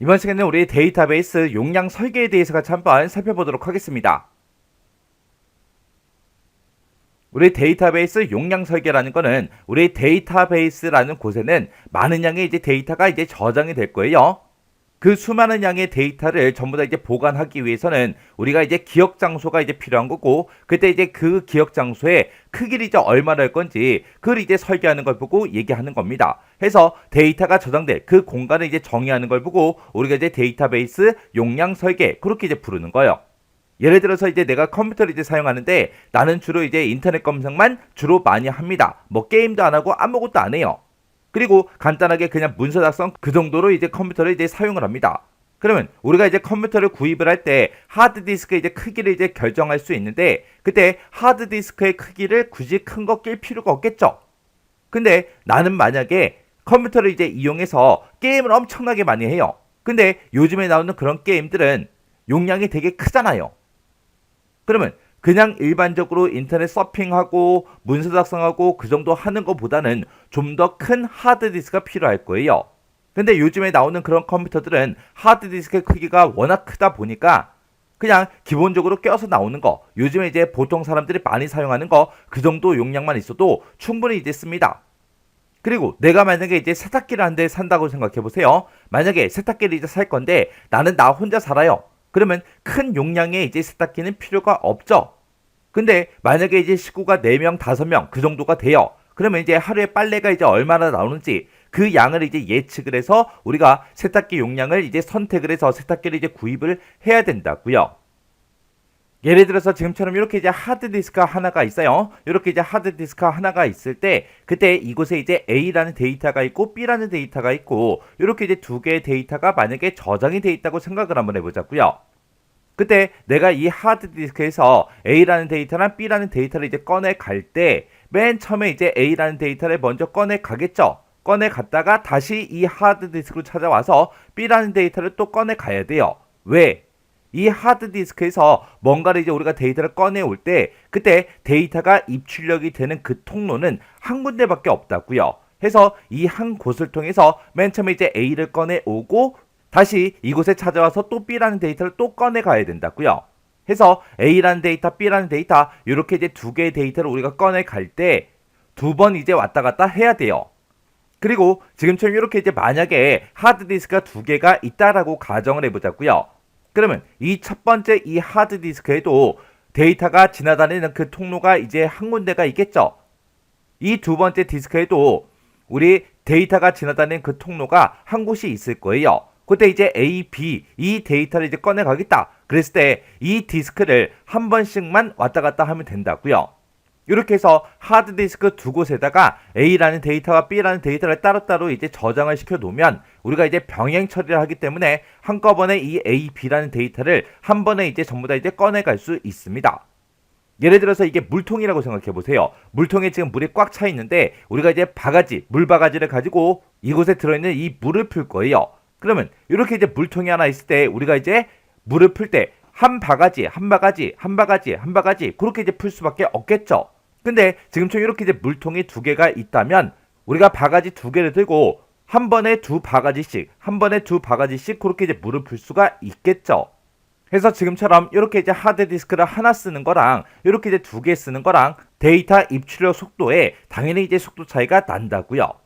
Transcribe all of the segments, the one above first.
이번 시간에는 우리 데이터베이스 용량 설계에 대해서 같이 한번 살펴보도록 하겠습니다. 우리 데이터베이스 용량 설계라는 거는 우리 데이터베이스라는 곳에는 많은 양의 데이터가 저장이 될 거예요. 그 수많은 양의 데이터를 전부 다 보관하기 위해서는 우리가 기억 장소가 필요한 거고, 그때 그 기억 장소의 크기를 얼마나 할 건지 그걸 설계하는 걸 보고 얘기하는 겁니다. 해서 데이터가 저장될 그 공간을 정의하는 걸 보고 우리가 데이터베이스 용량 설계 그렇게 부르는 거예요. 예를 들어서 내가 컴퓨터를 사용하는데 나는 주로 인터넷 검색만 주로 많이 합니다. 뭐 게임도 안 하고 아무것도 안 해요. 그리고 간단하게 그냥 문서 작성 그 정도로 컴퓨터를 사용을 합니다. 그러면 우리가 컴퓨터를 구입을 할 때 하드디스크의 크기를 결정할 수 있는데, 그때 하드디스크의 크기를 굳이 큰 거 낄 필요가 없겠죠. 근데 나는 만약에 컴퓨터를 이용해서 게임을 엄청나게 많이 해요. 근데 요즘에 나오는 그런 게임들은 용량이 되게 크잖아요. 그러면 그냥 일반적으로 인터넷 서핑하고 문서 작성하고 그 정도 하는 것보다는 좀 더 큰 하드디스크가 필요할 거예요. 근데 요즘에 나오는 그런 컴퓨터들은 하드디스크 크기가 워낙 크다 보니까 그냥 기본적으로 껴서 나오는 거, 요즘에 보통 사람들이 많이 사용하는 거 그 정도 용량만 있어도 충분히 씁니다. 그리고 내가 만약에 세탁기를 한 대 산다고 생각해 보세요. 만약에 세탁기를 살 건데 나는 나 혼자 살아요. 그러면 큰 용량의 세탁기는 필요가 없죠. 근데 만약에 식구가 4명, 5명 그 정도가 돼요. 그러면 하루에 빨래가 얼마나 나오는지 그 양을 예측을 해서 우리가 세탁기 용량을 선택을 해서 세탁기를 구입을 해야 된다고요. 예를 들어서 지금처럼 이렇게 하드디스크가 하나가 있어요. 이렇게 하드디스크가 하나가 있을 때 그때 이곳에 A라는 데이터가 있고 B라는 데이터가 있고 이렇게 두 개의 데이터가 만약에 저장이 돼 있다고 생각을 한번 해보자고요. 그때 내가 이 하드디스크에서 A라는 데이터랑 B라는 데이터를 꺼내 갈 때 맨 처음에 A라는 데이터를 먼저 꺼내 가겠죠. 꺼내 갔다가 다시 이 하드디스크로 찾아와서 B라는 데이터를 또 꺼내 가야 돼요. 왜? 이 하드디스크에서 뭔가를 우리가 데이터를 꺼내올 때 그때 데이터가 입출력이 되는 그 통로는 한 군데밖에 없다고요. 해서 이 한 곳을 통해서 맨 처음에 A를 꺼내오고 다시 이곳에 찾아와서 또 B라는 데이터를 또 꺼내 가야 된다고요. 해서 A라는 데이터, B라는 데이터 이렇게 두 개의 데이터를 우리가 꺼내 갈 때 두 번 왔다 갔다 해야 돼요. 그리고 지금처럼 이렇게 만약에 하드디스크가 두 개가 있다라고 가정을 해보자고요. 그러면 이 첫 번째 이 하드디스크에도 데이터가 지나다니는 그 통로가 한 군데가 있겠죠. 이 두 번째 디스크에도 우리 데이터가 지나다니는 그 통로가 한 곳이 있을 거예요. 그때 A, B 이 데이터를 꺼내 가겠다. 그랬을 때 이 디스크를 한 번씩만 왔다 갔다 하면 된다고요. 이렇게 해서 하드디스크 두 곳에다가 A라는 데이터와 B라는 데이터를 따로따로 저장을 시켜 놓으면 우리가 병행 처리를 하기 때문에 한꺼번에 이 A, B라는 데이터를 한 번에 전부 다 꺼내갈 수 있습니다. 예를 들어서 이게 물통이라고 생각해 보세요. 물통에 지금 물이 꽉 차 있는데 우리가 바가지, 물바가지를 가지고 이곳에 들어있는 이 물을 풀 거예요. 그러면 이렇게 물통이 하나 있을 때 우리가 물을 풀 때 한 바가지, 한 바가지, 한 바가지, 한 바가지 그렇게 풀 수밖에 없겠죠. 근데 지금처럼 이렇게 물통이 두 개가 있다면 우리가 바가지 두 개를 들고 한 번에 두 바가지씩, 한 번에 두 바가지씩 그렇게 물을 풀 수가 있겠죠. 그래서 지금처럼 이렇게 하드디스크를 하나 쓰는 거랑 이렇게 두 개 쓰는 거랑 데이터 입출력 속도에 당연히 속도 차이가 난다고요.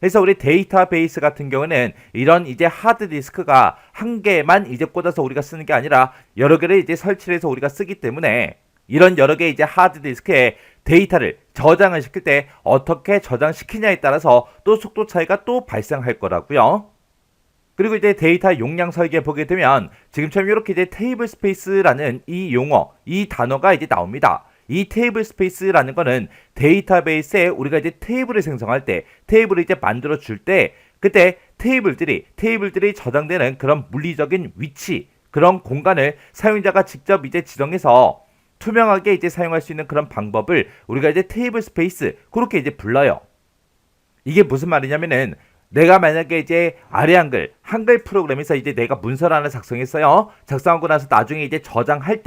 그래서 우리 데이터베이스 같은 경우는 이런 하드디스크가 한 개만 꽂아서 우리가 쓰는 게 아니라 여러 개를 설치를 해서 우리가 쓰기 때문에 이런 여러 개의 하드디스크에 데이터를 저장을 시킬 때 어떻게 저장시키냐에 따라서 또 속도 차이가 또 발생할 거라고요. 그리고 데이터 용량 설계 보게 되면 지금처럼 이렇게 테이블 스페이스라는 이 용어, 이 단어가 나옵니다. 이 테이블 스페이스라는 거는 데이터베이스에 우리가 테이블을 생성할 때, 테이블을 만들어 줄 때, 그때 테이블들이 저장되는 그런 물리적인 위치, 그런 공간을 사용자가 직접 지정해서 투명하게 사용할 수 있는 그런 방법을 우리가 테이블 스페이스 그렇게 불러요. 이게 무슨 말이냐면은 내가 만약에 아래 한글 프로그램에서 내가 문서를 하나 작성했어요. 작성하고 나서 나중에 저장할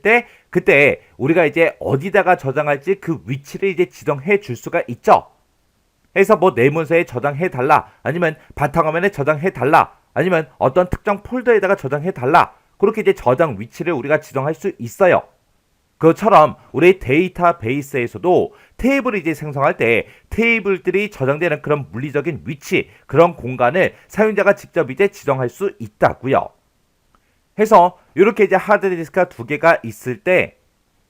때 그때 우리가 어디다가 저장할지 그 위치를 지정해 줄 수가 있죠. 해서 뭐 내 문서에 저장해 달라, 아니면 바탕화면에 저장해 달라, 아니면 어떤 특정 폴더에다가 저장해 달라. 그렇게 이제 저장 위치를 우리가 지정할 수 있어요. 그것처럼 우리 데이터베이스에서도 테이블을 이제 생성할 때 테이블들이 저장되는 그런 물리적인 위치, 그런 공간을 사용자가 직접 이제 지정할 수 있다고요. 해서 이렇게 이제 하드디스크가 두 개가 있을 때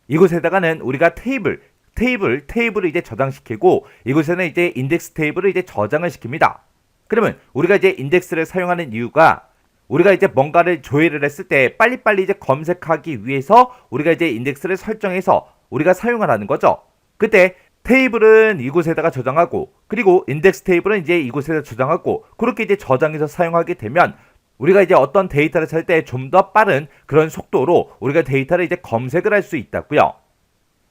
이곳에다가는 우리가 테이블을 이제 저장시키고 이곳에는 이제 인덱스 테이블을 이제 저장을 시킵니다. 그러면 우리가 이제 인덱스를 사용하는 이유가 우리가 이제 뭔가를 조회를 했을 때 빨리빨리 이제 검색하기 위해서 우리가 이제 인덱스를 설정해서 우리가 사용을 하는 거죠. 그때 테이블은 이곳에다가 저장하고 그리고 인덱스 테이블은 이제 이곳에다 저장하고 그렇게 이제 저장해서 사용하게 되면 우리가 이제 어떤 데이터를 찾을 때 좀 더 빠른 그런 속도로 우리가 데이터를 이제 검색을 할 수 있다고요.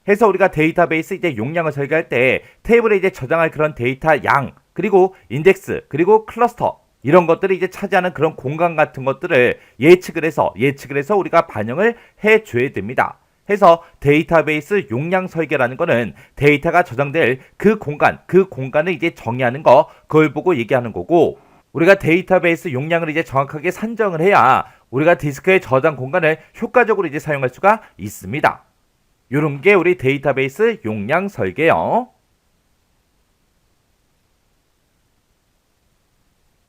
해서 우리가 데이터베이스 이제 용량을 설계할 때 테이블에 이제 저장할 그런 데이터 양 그리고 인덱스 그리고 클러스터 이런 것들이 이제 차지하는 그런 공간 같은 것들을 예측을 해서 우리가 반영을 해줘야 됩니다. 해서 데이터베이스 용량 설계라는 거는 데이터가 저장될 그 공간을 이제 정의하는 거, 그걸 보고 얘기하는 거고, 우리가 데이터베이스 용량을 이제 정확하게 산정을 해야 우리가 디스크의 저장 공간을 효과적으로 이제 사용할 수가 있습니다. 요런 게 우리 데이터베이스 용량 설계요.